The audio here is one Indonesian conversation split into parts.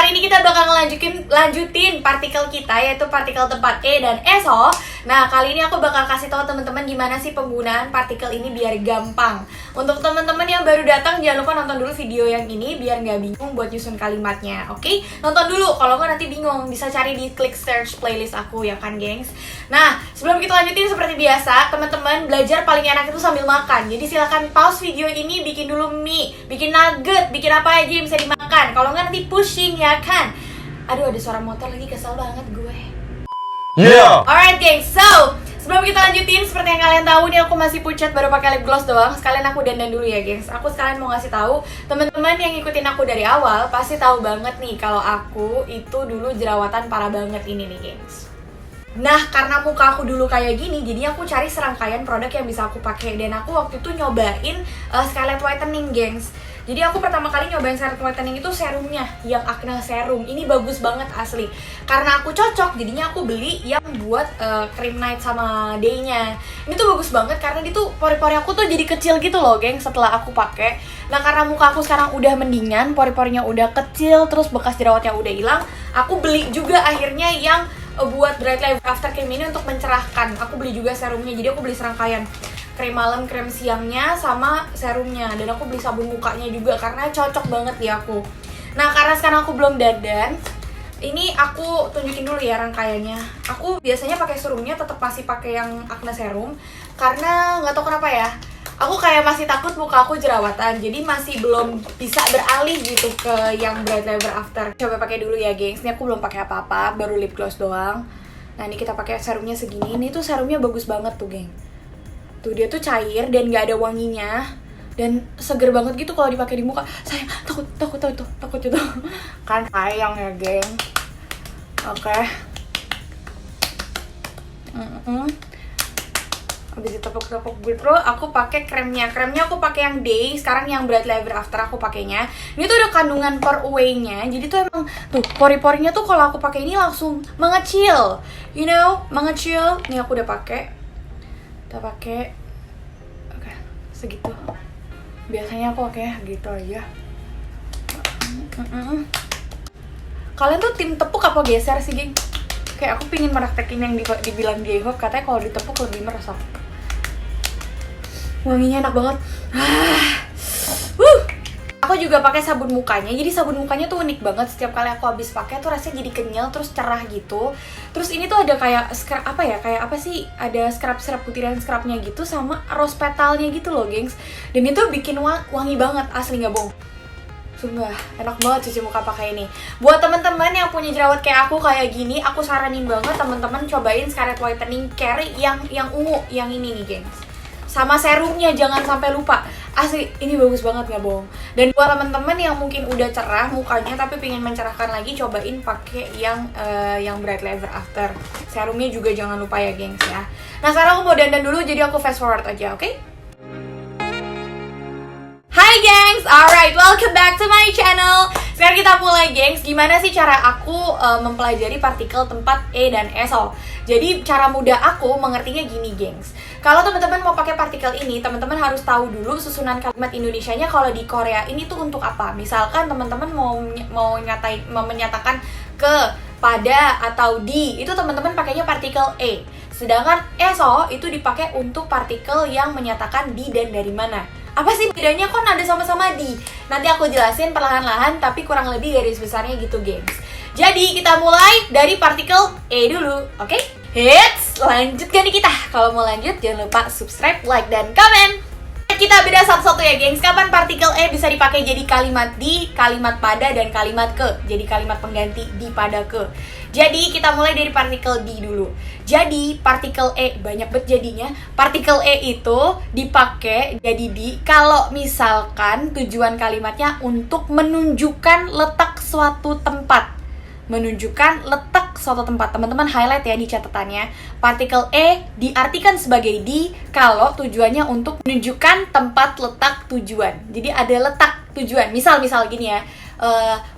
kali ini kita bakal lanjutin partikel kita, yaitu partikel tempat E dan SO. Nah, kali ini aku bakal kasih tahu teman-teman gimana sih penggunaan partikel ini biar gampang. Untuk teman-teman yang baru datang, jangan lupa nonton dulu video yang ini biar nggak bingung buat nyusun kalimatnya, oke? Nonton dulu, kalau nggak nanti bingung, bisa cari di klik search playlist aku ya kan, gengs? Nah, sebelum kita lanjutin seperti biasa, teman-teman belajar paling enak itu sambil makan. Jadi silakan pause video ini, bikin dulu mie, bikin nugget, bikin apa aja yang bisa dimakan. Kalau nggak nanti pusing ya kan? Aduh, ada suara motor lagi, kesel banget gue. Yeah. Alright gengs, so sebelum kita lanjutin, seperti yang kalian tahu nih aku masih pucat, baru pakai lip gloss doang. Sekalian aku dandan dulu ya gengs. Aku sekalian mau ngasih tahu teman-teman yang ngikutin aku dari awal pasti tahu banget nih kalau aku itu dulu jerawatan parah banget ini nih gengs. Nah, karena muka aku dulu kayak gini, jadi aku cari serangkaian produk yang bisa aku pakai. Dan aku waktu itu nyobain Scarlett Whitening, gengs. Jadi aku pertama kali nyobain Scarlett Whitening itu serumnya, yang Acne Serum. Ini bagus banget asli. Karena aku cocok, jadinya aku beli yang buat cream night sama day-nya. Ini tuh bagus banget karena dia tuh pori-pori aku tuh jadi kecil gitu loh, gengs, setelah aku pakai. Nah, karena muka aku sekarang udah mendingan, pori-porinya udah kecil, terus bekas jerawatnya udah hilang, aku beli juga akhirnya yang buat Bright Life After Cream ini untuk mencerahkan. Aku beli juga serumnya, jadi aku beli serangkaian krim malam, krim siangnya, sama serumnya. Dan aku beli sabun mukanya juga karena cocok banget di aku. Nah, karena sekarang aku belum dandan, ini aku tunjukin dulu ya rangkaiannya. Aku biasanya pakai serumnya, tetap masih pakai yang Acne Serum karena nggak tahu kenapa ya, aku kayak masih takut muka aku jerawatan, jadi masih belum bisa beralih gitu ke yang Bright Life After. Coba pakai dulu ya, gengs. Ini aku belum pakai apa-apa, baru lip gloss doang. Nah, ini kita pakai serumnya segini. Ini tuh serumnya bagus banget tuh, geng. Tuh, dia tuh cair dan nggak ada wanginya dan seger banget gitu kalau dipakai di muka. Sayang, takut itu. Kan sayang ya, geng. Oke. Habis ditepuk-tepuk gitu, aku pakai kremnya. Kremnya aku pakai yang day, sekarang yang Bright Life After aku pakainya. Ini tuh ada kandungan pore away-nya. Jadi tuh emang tuh pori-porinya tuh kalau aku pakai ini langsung mengecil. You know, mengecil. Nih aku udah pakai. Kita pakai. Oke, segitu. Biasanya aku pakai gitu aja. Kalian tuh tim tepuk apa geser sih, geng? Kayak aku pingin meraktekin yang dibilang Diego, katanya kalau ditepuk lebih meresap. Wanginya enak banget. Aku juga pakai sabun mukanya. Jadi sabun mukanya tuh unik banget. Setiap kali aku habis pakai tuh rasanya jadi kenyal, terus cerah gitu. Terus ini tuh ada kayak scrub apa ya? Kayak apa sih? Ada scrub butiran scrubnya gitu sama rose petalnya gitu loh, gengs. Dan itu bikin wangi banget, asli nggak bohong. Sumpah, enak banget cuci muka pakai ini. Buat teman-teman yang punya jerawat kayak aku kayak gini, aku saranin banget teman-teman cobain Scarlett Whitening Care yang ungu, yang ini nih, gengs. Sama serumnya jangan sampai lupa. Asli, ini bagus banget nggak bohong. Dan buat teman-teman yang mungkin udah cerah mukanya tapi pengen mencerahkan lagi, cobain pakai yang Bright Life After. Serumnya juga jangan lupa ya, gengs ya. Nah, sekarang aku mau dandan dulu, jadi aku fast forward aja, oke? Hai gengs, alright, welcome back to my channel. Sekarang kita mulai, gengs. Gimana sih cara aku mempelajari partikel tempat E dan SO? Jadi cara mudah aku mengertinya gini, gengs. Kalau teman-teman mau pakai partikel ini, teman-teman harus tahu dulu susunan kalimat Indonesianya kalau di Korea ini tuh untuk apa. Misalkan teman-teman mau menyatakan ke, pada, atau di, itu teman-teman pakainya partikel E. Sedangkan SO itu dipakai untuk partikel yang menyatakan di dan dari mana. Apa sih bedanya, kok ada sama-sama di? Nanti aku jelasin perlahan-lahan, tapi kurang lebih garis besarnya gitu, gengs. Jadi kita mulai dari partikel E dulu, oke? Hits, lanjut nih kita. Kalau mau lanjut jangan lupa subscribe, like, dan komen. Kita beda satu-satu ya, gengs. Kapan partikel E bisa dipakai jadi kalimat di, kalimat pada, dan kalimat ke. Jadi kalimat pengganti di, pada, ke. Jadi kita mulai dari partikel di dulu. Jadi partikel E, banyak banget jadinya. Partikel E itu dipakai jadi di kalau misalkan tujuan kalimatnya untuk menunjukkan letak suatu tempat. Menunjukkan letak suatu tempat. Teman-teman highlight ya di catatannya. Partikel E diartikan sebagai di kalau tujuannya untuk menunjukkan tempat letak tujuan. Jadi ada letak tujuan. Misal gini ya.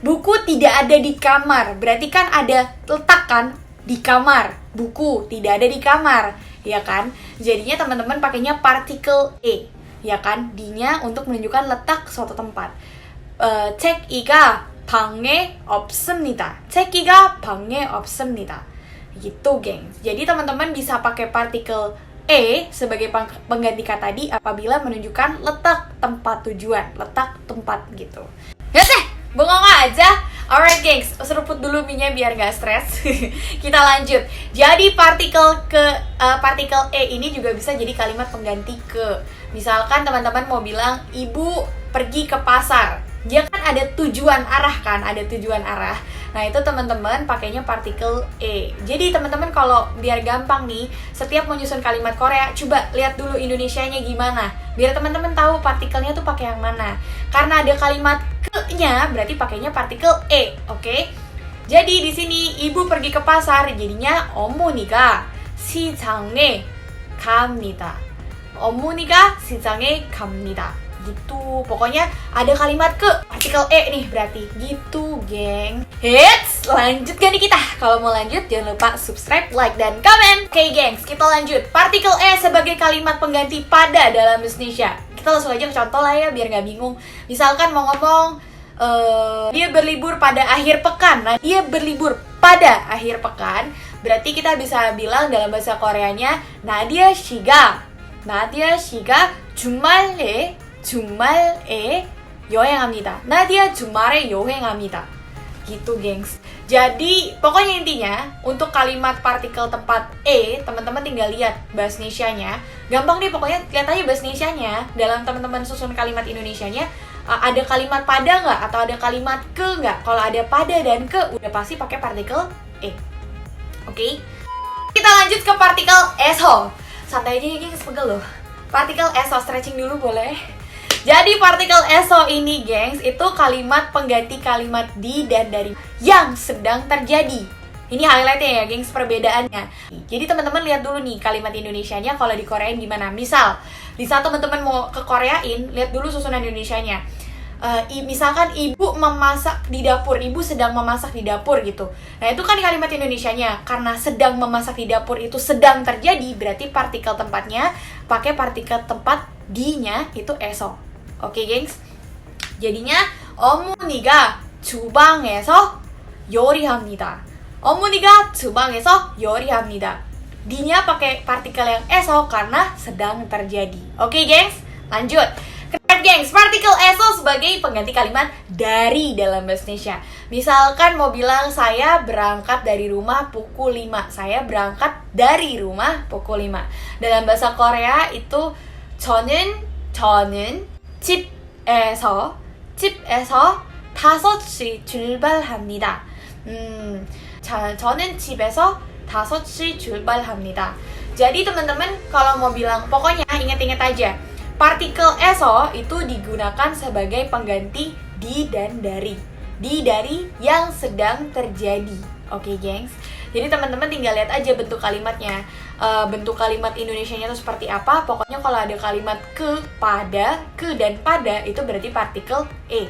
Buku tidak ada di kamar. Berarti kan ada letak kan di kamar. Buku tidak ada di kamar, ya kan? Jadinya teman-teman pakainya partikel E, ya kan? D-nya untuk menunjukkan letak suatu tempat. 책 이가 방해 없습니다. 채기가 방해 없습니다. Gitu, gengs. Jadi teman-teman bisa pakai partikel e sebagai pengganti kata di apabila menunjukkan letak tempat tujuan, letak tempat gitu. Ya deh, bengong aja. Alright, gengs, seruput dulu minyak biar gak stres. Kita lanjut. Jadi partikel e ini juga bisa jadi kalimat pengganti ke. Misalkan teman-teman mau bilang ibu pergi ke pasar. Dia kan ada tujuan arah kan, ada tujuan arah. Nah itu teman-teman pakainya partikel e. Jadi teman-teman kalau biar gampang nih, setiap menyusun kalimat Korea, coba lihat dulu Indonesianya gimana. Biar teman-teman tahu partikelnya tuh pakai yang mana. Karena ada kalimat ke-nya, berarti pakainya partikel e, oke? Jadi di sini ibu pergi ke pasar, jadinya 어머니가 시장에 갑니다. 어머니가 시장에 갑니다. Gitu, pokoknya ada kalimat ke partikel e nih berarti gitu, geng. Hits, lanjut gak nih kita? Kalau mau lanjut jangan lupa subscribe, like, dan komen. Oke, gengs, kita lanjut. Partikel e sebagai kalimat pengganti pada dalam bahasa Indonesia. Kita langsung aja ke contoh lah ya biar gak bingung. Misalkan mau ngomong dia berlibur pada akhir pekan. Nah, dia berlibur pada akhir pekan, berarti kita bisa bilang dalam bahasa Koreanya 나디아 씨가 주말에 여행합니다. 나디아 주말에 여행합니다. Gitu, gengs. Jadi, pokoknya intinya untuk kalimat partikel tempat e, teman-teman tinggal lihat bahasa Indonesianya. Gampang deh, pokoknya lihat aja bahasa Indonesianya. Dalam teman-teman susun kalimat Indonesianya, ada kalimat pada nggak atau ada kalimat ke nggak? Kalau ada pada dan ke, udah pasti pakai partikel e. Oke? Kita lanjut ke partikel eso. Santai aja ya, gengs, pegel loh. Partikel eso, stretching dulu boleh? Jadi partikel eso ini, gengs, itu kalimat pengganti kalimat di dan dari yang sedang terjadi. Ini highlightnya ya, gengs, perbedaannya. Jadi teman-teman lihat dulu nih kalimat Indonesianya kalau di Koreain gimana. Misal, di saat teman-teman mau ke Koreain, lihat dulu susunan Indonesianya. Misalkan ibu memasak di dapur, ibu sedang memasak di dapur gitu. Nah itu kan kalimat Indonesianya. Karena sedang memasak di dapur itu sedang terjadi, berarti partikel tempatnya pakai partikel tempat di-nya itu eso. Oke, gengs. jadinya 어머니가 주방에서 요리합니다. 어머니가 주방에서 요리합니다. Dinya pakai partikel yang eso karena sedang terjadi. Oke, gengs, lanjut. Keren, gengs, partikel eso sebagai pengganti kalimat dari dalam bahasa Indonesia. Misalkan mau bilang saya berangkat dari rumah pukul 5. Saya berangkat dari rumah pukul 5. Dalam bahasa Korea itu 저는 집에서 5시 출발합니다. 저는 집에서 5시 출발합니다. Jadi teman-teman kalau mau bilang, pokoknya ingat-ingat aja, partikel eso itu digunakan sebagai pengganti di dan dari. Di dari yang sedang terjadi. Oke, gengs. Jadi teman-teman tinggal lihat aja bentuk kalimatnya. Bentuk kalimat Indonesianya itu seperti apa. Pokoknya kalau ada kalimat ke, pada, ke dan pada itu berarti partikel e.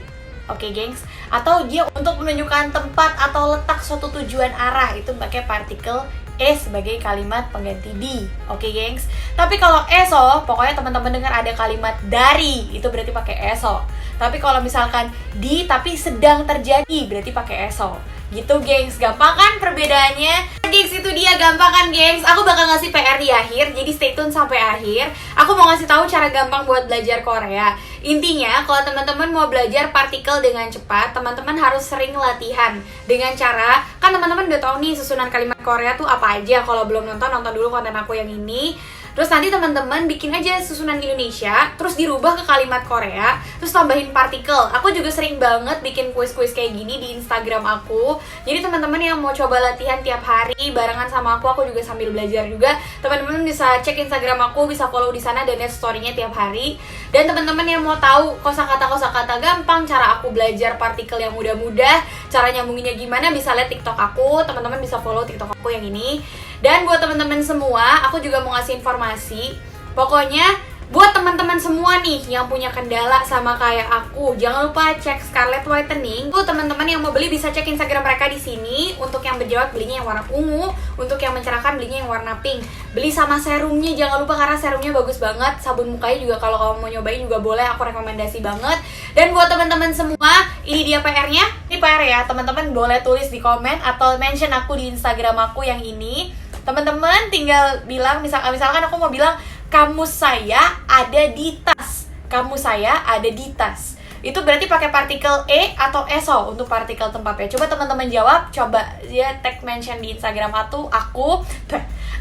Oke, gengs. Atau dia untuk menunjukkan tempat atau letak suatu tujuan arah itu pakai partikel e sebagai kalimat pengganti di. Oke, gengs. Tapi kalau eso, pokoknya teman-teman dengar ada kalimat dari, itu berarti pakai eso. Tapi kalau misalkan di tapi sedang terjadi, berarti pakai eso. Gitu, gengs. Gampang kan perbedaannya? Gengs, itu dia, gampang kan, gengs? Aku bakal ngasih PR di akhir, jadi stay tune sampai akhir. Aku mau ngasih tahu cara gampang buat belajar Korea. Intinya, kalau teman-teman mau belajar partikel dengan cepat, teman-teman harus sering latihan. Dengan cara, kan teman-teman udah tahu nih susunan kalimat Korea tuh apa aja. Kalau belum nonton dulu konten aku yang ini. Terus nanti teman-teman bikin aja susunan Indonesia, terus dirubah ke kalimat Korea, terus tambahin partikel. Aku juga sering banget bikin kuis-kuis kayak gini di Instagram aku. Jadi teman-teman yang mau coba latihan tiap hari barengan sama aku juga sambil belajar juga, teman-teman bisa cek Instagram aku, bisa follow di sana dan lihat story-nya tiap hari. Dan teman-teman yang mau tahu kosakata gampang, cara aku belajar partikel yang mudah-mudah, cara nyambunginnya gimana, bisa lihat TikTok aku. Teman-teman bisa follow TikTok aku yang ini. Dan buat teman-teman semua, aku juga mau ngasih informasi. Pokoknya Buat teman-teman semua nih yang punya kendala sama kayak aku, jangan lupa cek Scarlett Whitening. Tuh teman-teman yang mau beli bisa cek Instagram mereka di sini. Untuk yang berjerawat belinya yang warna ungu, untuk yang mencerahkan belinya yang warna pink. Beli sama serumnya jangan lupa karena serumnya bagus banget. Sabun mukanya juga kalau kamu mau nyobain juga boleh, aku rekomendasi banget. Dan buat teman-teman semua, ini dia PR-nya. Ini PR ya, teman-teman boleh tulis di komen atau mention aku di Instagram aku yang ini. Teman-teman tinggal bilang, misalkan aku mau bilang kamu saya ada di tas. Kamu saya ada di tas. Itu berarti pakai partikel E atau ESO untuk partikel tempatnya. Coba teman-teman jawab, coba ya tag mention di Instagram aku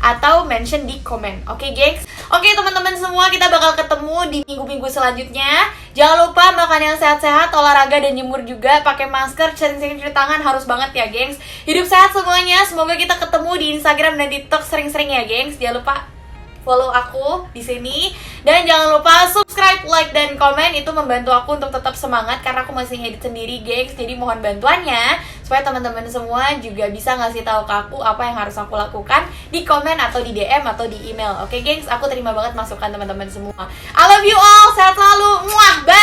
atau mention di komen. Oke, gengs? Oke, teman-teman semua, kita bakal ketemu di minggu-minggu selanjutnya. Jangan lupa makan yang sehat-sehat, olahraga dan jemur juga, pakai masker, sering-sering cuci tangan harus banget ya, gengs. Hidup sehat semuanya. Semoga kita ketemu di Instagram dan TikTok sering-sering ya, gengs. Jangan lupa follow aku di sini dan jangan lupa subscribe, like dan komen, itu membantu aku untuk tetap semangat karena aku masih ngedit sendiri, gengs. Jadi mohon bantuannya supaya teman-teman semua juga bisa ngasih tahu ke aku apa yang harus aku lakukan di komen atau di DM atau di email. Oke, gengs, aku terima banget masukan teman-teman semua. I love you all, sehat selalu. Muah, bye.